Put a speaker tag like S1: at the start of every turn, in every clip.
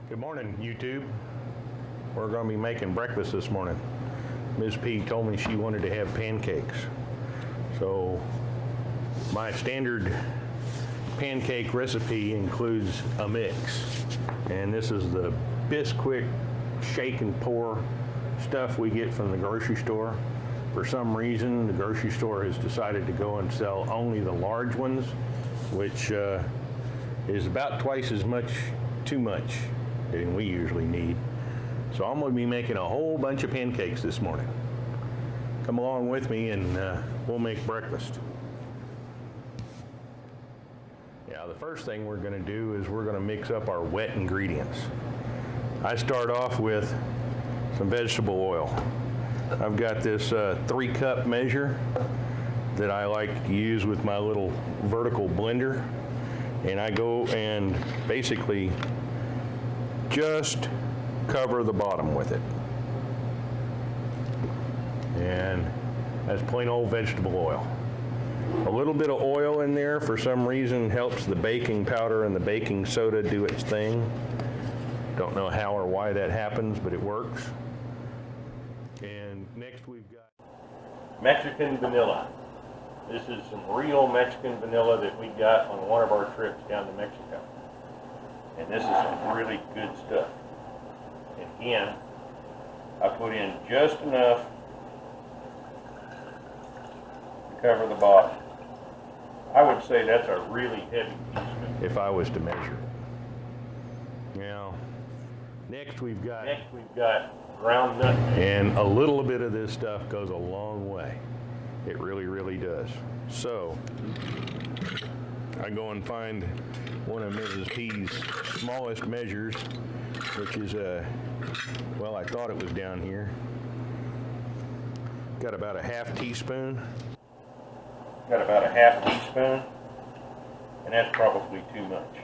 S1: Good morning, YouTube. We're going to be making breakfast this morning. Ms. P told me she wanted to have pancakes. So my standard pancake recipe includes a mix. And this is the Bisquick shake and pour stuff we get from the grocery store. For some reason, the grocery store has decided to go and sell only the large ones, which is about twice as much too much than we usually need. So I'm going to be making a whole bunch of pancakes this morning. Come along with me and we'll make breakfast. Yeah, the first thing we're going to do is we're going to mix up our wet ingredients. I start off with some vegetable oil. I've got this 3-cup measure that I like to use with my little vertical blender, and I go and basically just cover the bottom with it. And that's plain old vegetable oil. A little bit of oil in there for some reason helps the baking powder and the baking soda do its thing. Don't know how or why that happens, but it works. And next we've got Mexican vanilla. This is some real Mexican vanilla that we got on one of our trips down to Mexico. And this is some really good stuff. And again, I put in just enough to cover the bottom. I would say that's a really heavy teaspoon if I was to measure it. Now, next we've got ground nutmeg. And a little bit of this stuff goes a long way. It really, really does. So, I go and find one of Mrs. P's smallest measures, which is well, I thought it was down here. Got about a half teaspoon. And that's probably too much.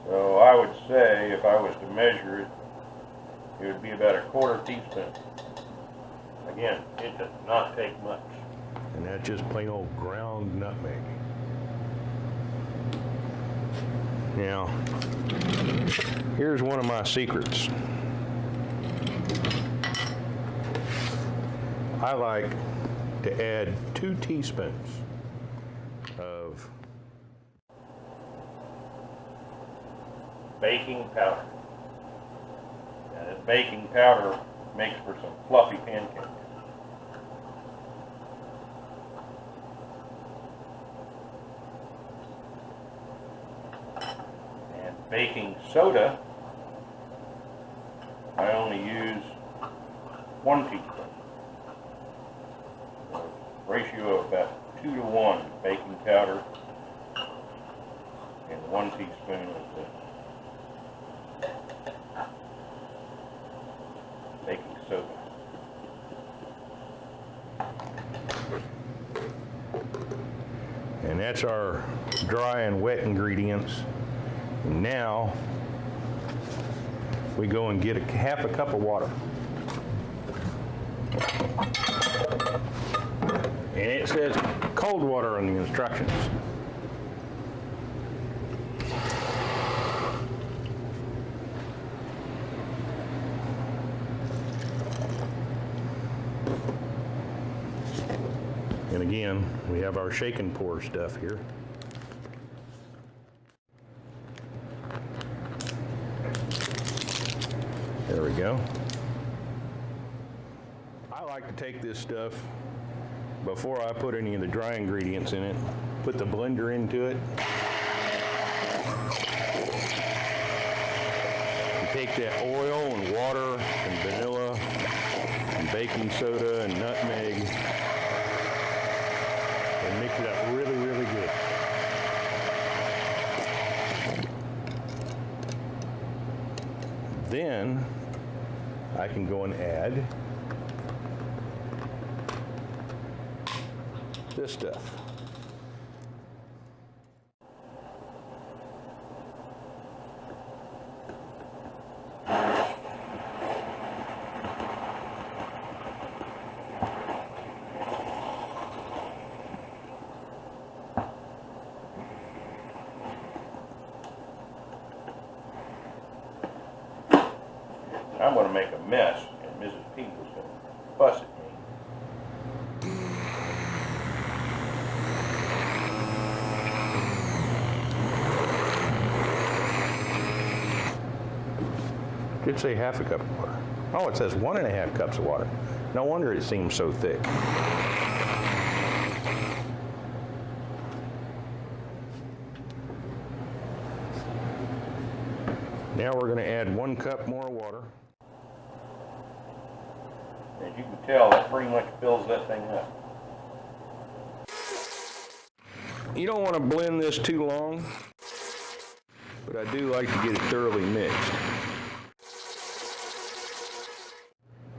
S1: So I would say if I was to measure it, it would be about a 1/4 teaspoon. Again, it does not take much. And that's just plain old ground nutmeg. Now, here's one of my secrets. I like to add 2 teaspoons of baking powder. Now, this baking powder makes for some fluffy pancakes. And baking soda, I only use 1 teaspoon. So, ratio of about 2 to 1 baking powder and 1 teaspoon of the baking soda. And that's our dry and wet ingredients. And now we go and get half a cup of water. And it says cold water on the instructions. And again, we have our shake and pour stuff here. There we go. I like to take this stuff before I put any of the dry ingredients in it, put the blender into it. You take that oil and water and vanilla and baking soda and nutmeg and mix it up really, really good. Then I can go and add this stuff. I'm going to make a mess, and Mrs. P was going to fuss at me. Could say half a cup of water. Oh, it says 1.5 cups of water. No wonder it seems so thick. Now we're going to add 1 cup more water. As you can tell, that pretty much fills that thing up. You don't want to blend this too long, but I do like to get it thoroughly mixed.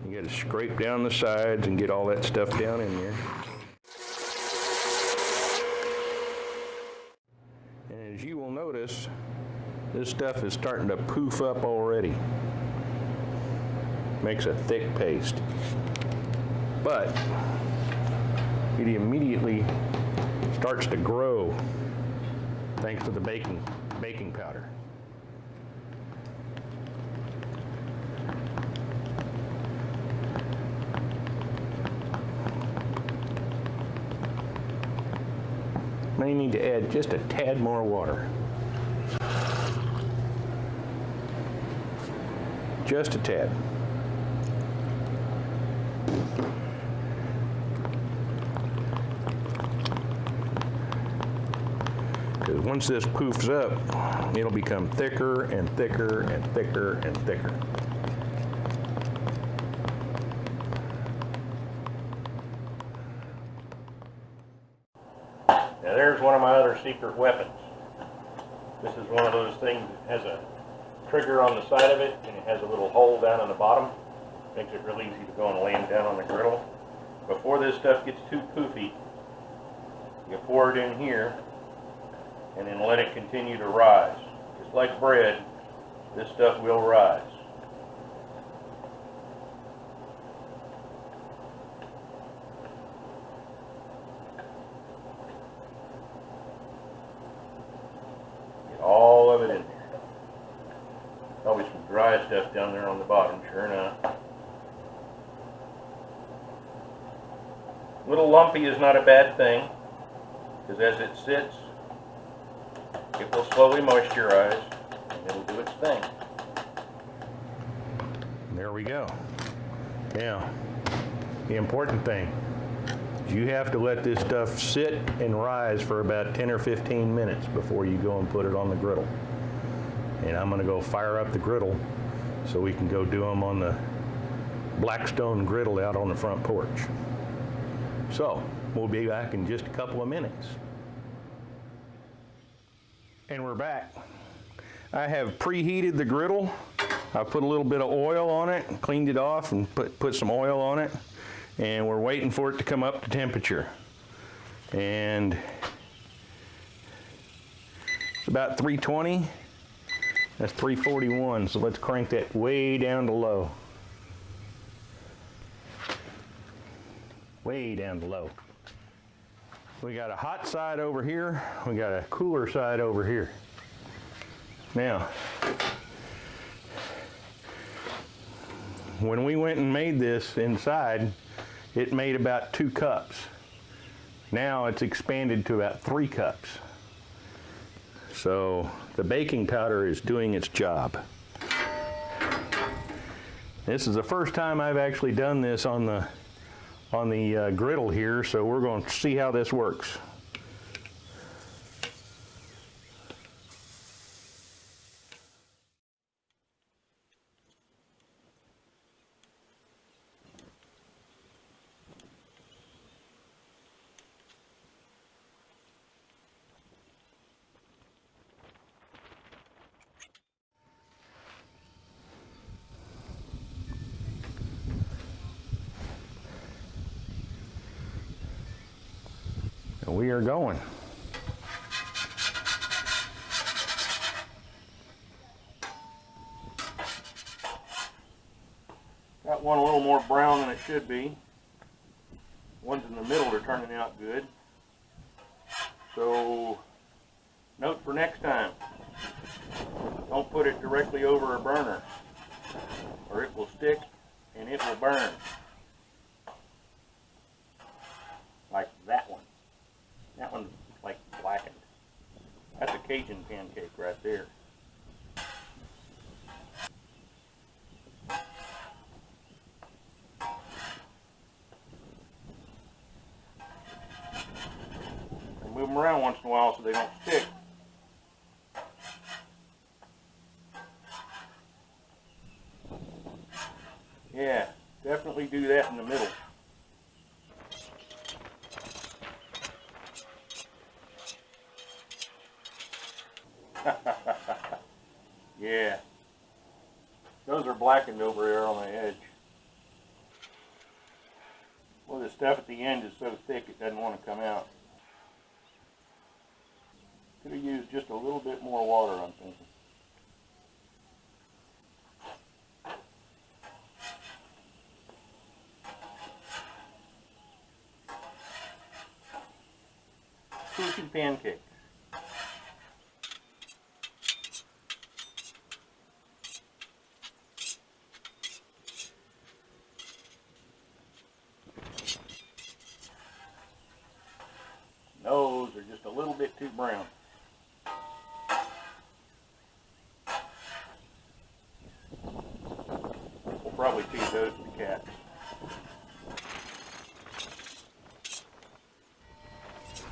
S1: You got to scrape down the sides and get all that stuff down in there. And as you will notice, this stuff is starting to poof up already. Makes a thick paste. But it immediately starts to grow thanks to the baking powder. May need to add just a tad more water. Just a tad. Because once this poofs up, it'll become thicker and thicker and thicker and thicker. Now there's one of my other secret weapons. This is one of those things that has a trigger on the side of it, and it has a little hole down on the bottom. Makes it real easy to go and lay them down on the griddle. Before this stuff gets too poofy, you pour it in here, and then let it continue to rise. Just like bread, this stuff will rise. All of it in there. Probably some dry stuff down there on the bottom, sure enough. A little lumpy is not a bad thing, because as it sits, it will slowly moisturize, and it'll do its thing. There we go. Now, the important thing is you have to let this stuff sit and rise for about 10 or 15 minutes before you go and put it on the griddle. And I'm going to go fire up the griddle so we can go do them on the Blackstone griddle out on the front porch. So, we'll be back in just a couple of minutes. And we're back. I have preheated the griddle. I put a little bit of oil on it, cleaned it off, and put some oil on it. And we're waiting for it to come up to temperature. And it's about 320. That's 341, so let's crank that way down to low. Way down to low. We got a hot side over here, we got a cooler side over here. Now, when we went and made this inside, it made about 2 cups. Now it's expanded to about 3 cups. So the baking powder is doing its job. This is the first time I've actually done this on the griddle here, so we're going to see how this works. We are going. Got one a little more brown than it should be. Ones in the middle are turning out good. So, note for next time, don't put it directly over a burner, or it will stick and it will burn. Like that one. That one's like blackened. That's a Cajun pancake right there. And move them around once in a while so they don't stick. Yeah, definitely do that in the middle. Yeah, those are blackened over there on the edge. Well, the stuff at the end is so thick it doesn't want to come out. Could have used just a little bit more water, I'm thinking. Poofy Pancakes. Those are just a little bit too brown. We'll probably feed those to the cats.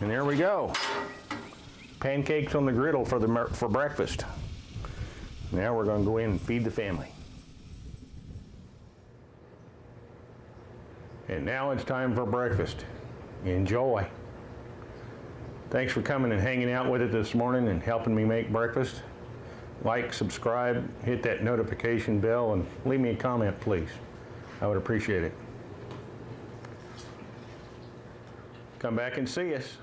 S1: And there we go. Pancakes on the griddle for breakfast. Now we're going to go in and feed the family. And now it's time for breakfast. Enjoy. Thanks for coming and hanging out with it this morning and helping me make breakfast. Like, subscribe, hit that notification bell, and leave me a comment, please. I would appreciate it. Come back and see us.